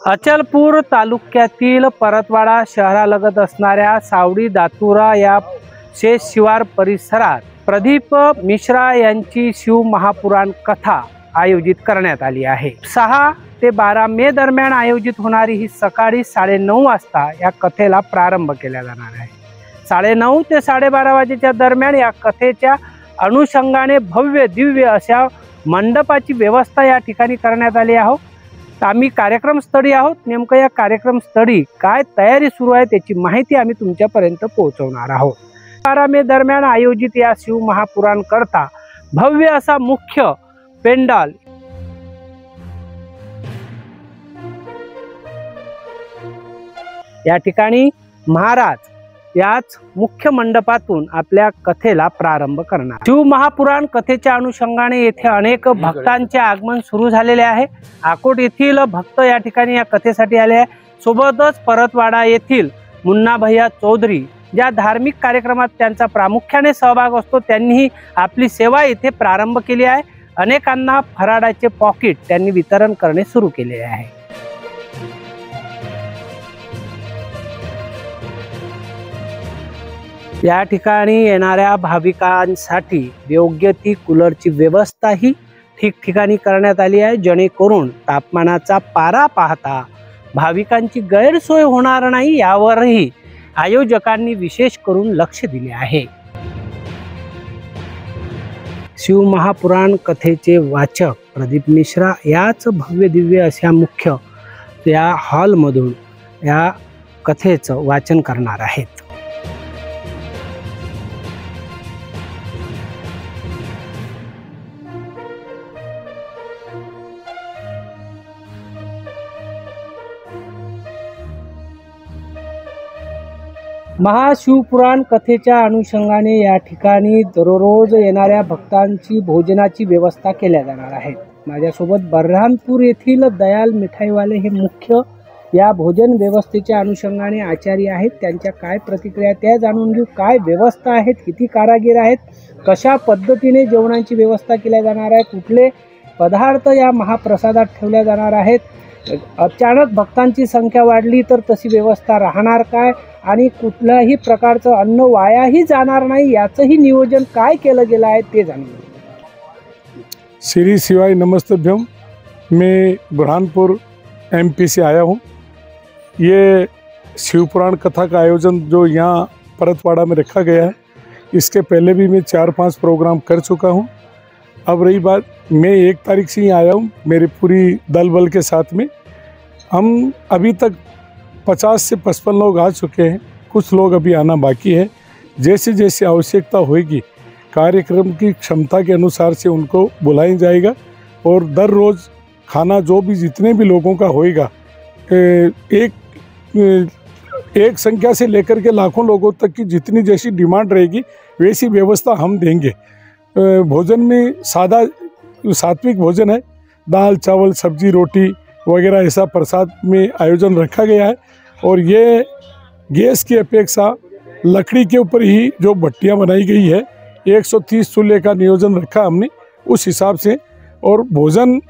अचलपूर तालुक्यातील परतवाडा शहरालगत असणाऱ्या सावडी दातुरा या शेत शिवार परिसरात प्रदीप मिश्रा यांची शिव महापुराण कथा आयोजित करण्यात आली आहे। 6 ते 12 मे दरम्यान आयोजित होणारी ही सकाळी 9:30 वाजता या कथेला प्रारंभ केला जाणार आहे। 9:30 ते 12:30 वाजेच्या दरम्यान या कथेच्या अनुषंगाने भव्य दिव्य अशा मंडपाची व्यवस्था या ठिकाणी करण्यात आली आहे। आम्ही कार्यक्रमस्थळी आहोत। नेमकं या कार्यक्रमस्थळी काय तयारी सुरू आहे त्याची माहिती आम्ही तुमच्यापर्यंत पोहोचवणार आहोत। 12 मे दरम्यान आयोजित या शिव महापुराण करता भव्य असा मुख्य पेंडाल या ठिकाणी महाराज याच मुख्य मंडपातून आपल्या कथेला प्रारंभ करणार। शिव महापुराण कथेच्या अनुषंगाने येथे अनेक भक्तांचे आगमन सुरू झालेले आहे। आकोट येथील भक्त या ठिकाणी या कथेसाठी आले आहे। सोबतच परतवाडा येथील मुन्ना भैया चौधरी ज्या धार्मिक कार्यक्रमात त्यांचा प्रामुख्याने सहभाग असतो त्यांनीही आपली सेवा येथे प्रारंभ केली आहे। अनेकांना फराळाचे पॉकेट त्यांनी वितरण करणे सुरू केले आहे। या ठिकाणी येणाऱ्या भाविकांसाठी योग्य ती कूलरची व्यवस्थाही ठिकठिकाणी करण्यात आली आहे, जेणेकरून तापमानाचा पारा पाहता भाविकांची गैरसोय होणार नाही यावरही आयोजकांनी विशेष करून लक्ष दिले आहे। शिव महापुराण कथेचे वाचक प्रदीप मिश्रा याच भव्य दिव्य अशा मुख्य या हॉलमधून या कथेचं वाचन करणार आहेत। महाशिवपुराण कथेच्या अनुषंगाने या ठिकाणी दररोज येणाऱ्या भक्तांची भोजनाची व्यवस्था केल्या जाणार आहे। माझ्यासोबत बऱ्हाणपूर येथील दयाल मिठाईवाले हे मुख्य या भोजन व्यवस्थेच्या अनुषंगाने आचार्य आहेत। त्यांच्या काय प्रतिक्रिया त्या जाणून घेऊ। काय व्यवस्था आहेत, किती कारागीर आहेत, कशा पद्धतीने जेवणाची व्यवस्था केल्या जाणार आहे, कुठले पदार्थ या महाप्रसादात ठेवल्या जाणार आहेत, अचानक भक्तांची संख्या वाढली तर तशी व्यवस्था राहणार काय आणि कुठल्याही प्रकारचं अन्न वायाही जाणार नाही याचंही नियोजन काय केलं गेलं आहे ते जाणून घेऊ। श्री शिवाय नमस्तभ्यम। मैं बुरहानपुर MP से आया हूँ। ये शिवपुराण कथा का आयोजन जो यहाँ परतवाड़ा में रखा गया है, इसके पहले भी मैं 4-5 प्रोग्राम कर चुका हूँ। अब रही बात, मैं 1 तारीख से ही आया हूँ मेरे पूरी दल बल के साथ में। हम अभी तक 50 से 55 लोग आ चुके हैं, कुछ लोग अभी आना बाकी है। जैसे जैसे आवश्यकता होगी कार्यक्रम की क्षमता के अनुसार से उनको बुलाया जाएगा और दर रोज़ खाना जो भी जितने भी लोगों का होएगा एक संख्या से लेकर के लाखों लोगों तक की जितनी जैसी डिमांड रहेगी वैसी व्यवस्था हम देंगे। भोजन में सात्विक भोजन है, दाल चावल सब्जी रोटी वगैरह ऐसा प्रसाद में आयोजन रखा गया है। और ये गैस की अपेक्षा लकड़ी के ऊपर ही जो भट्टियाँ बनाई गई है, 130 चूल्हे का नियोजन रखा हमने उस हिसाब से, और भोजन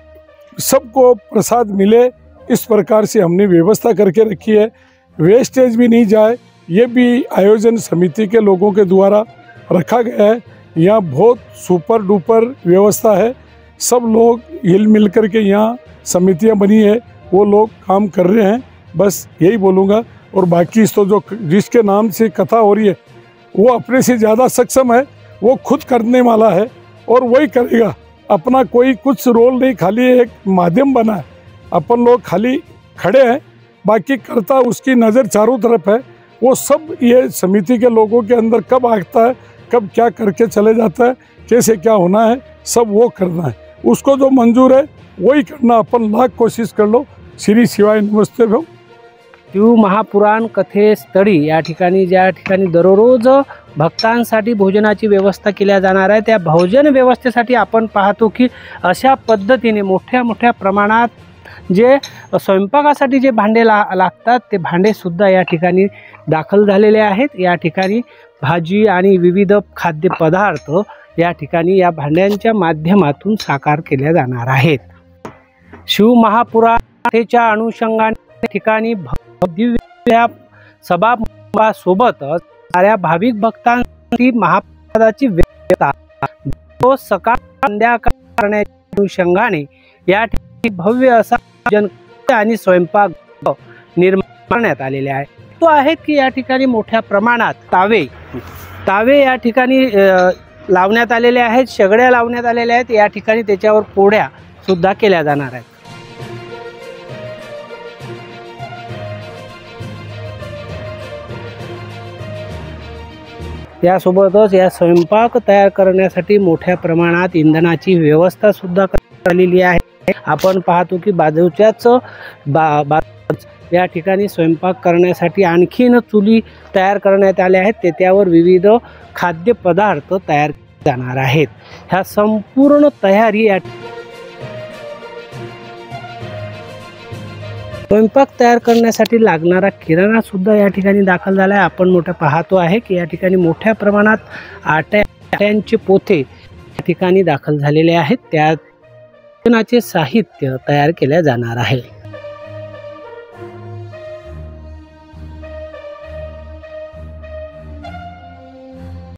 सबको प्रसाद मिले इस प्रकार से हमने व्यवस्था करके रखी है। वेस्टेज भी नहीं जाए ये भी आयोजन समिति के लोगों के द्वारा रखा गया है। यहाँ बहुत सुपर डुपर व्यवस्था है, सब लोग हिल मिल कर के यहाँ समितियाँ बनी है, वो लोग काम कर रहे हैं। बस यही बोलूँगा। और बाकी तो जो जिसके नाम से कथा हो रही है वो अपने से ज़्यादा सक्षम है, वो खुद करने वाला है और वही करेगा। अपना कोई कुछ रोल नहीं, खाली एक माध्यम बना है, अपन लोग खाली खड़े हैं, बाकी करता उसकी नज़र चारों तरफ है। वो सब ये समिति के लोगों के अंदर कब आता है, कब क्या करके चले जाता है, कैसे क्या होना है, सब वो करना है। उसको जो मंजूर है वही करना, अपन लाख कोशिश कर लो। श्री शिवाय नमस्ते भाऊ। शिव महापुराण कथेस्थळी या ठिकाणी ज्या ठिकाणी दररोज भक्तांसाठी भोजनाची व्यवस्था केल्या जाणार आहे, त्या भोजन व्यवस्थेसाठी आपण पाहतो की अशा पद्धतीने मोठ्या प्रमाणात जे स्वयंपाकासाठी जे भांडे लागतात ते भांडे सुद्धा या ठिकाणी दाखल झालेले आहेत। या ठिकाणी भाजी आणि विविध खाद्यपदार्थ या ठिकाणी या भांड्यांच्या माध्यमातून साकार केल्या जाणार आहेत। शिव महापुराण यात्रेच्या अनुषंगाने ठिकाणी दिव्य सभा सोबत असणाऱ्या भाविक भक्तांची महाप्रसादाची व्यवस्था रोज सकाळ संध्याकाळ करण्याच्या अनुषंगाने या ठिकाणी भव्य असा आणि स्वयंपाक निर्माण करण्यात आलेले आहे. तो आहे की या ठिकाणी मोठ्या प्रमाणात तावे या ठिकाणी लावण्यात आलेले आहेत, शेगड्या लावण्यात आलेल्या आहेत. या ठिकाणी त्याच्यावर पोळ्या सुद्धा केल्या जाणार आहेत. यासोबतच या स्वयंपाक तयार करण्यासाठी मोठ्या प्रमाणात इंधनाची व्यवस्था सुद्धा करण्यात आलेली आहे. आपण पाहतो की बाजूच्याच या ठिकाणी स्वयंपाक करण्यासाठी आणखीन चुली तयार करण्यात आल्या आहेत. त्यावर विविध खाद्यपदार्थ तयार जाणार आहेत. ह्या संपूर्ण तयारी स्वयंपाक तयार करण्यासाठी लागणारा किराणा सुद्धा या ठिकाणी दाखल झाला आहे. आपण मोठं पाहतो आहे की या ठिकाणी मोठ्या प्रमाणात आट्यांचे पोते या ठिकाणी दाखल झालेले आहेत. त्या साहित्य तयार केले जाणार आहे.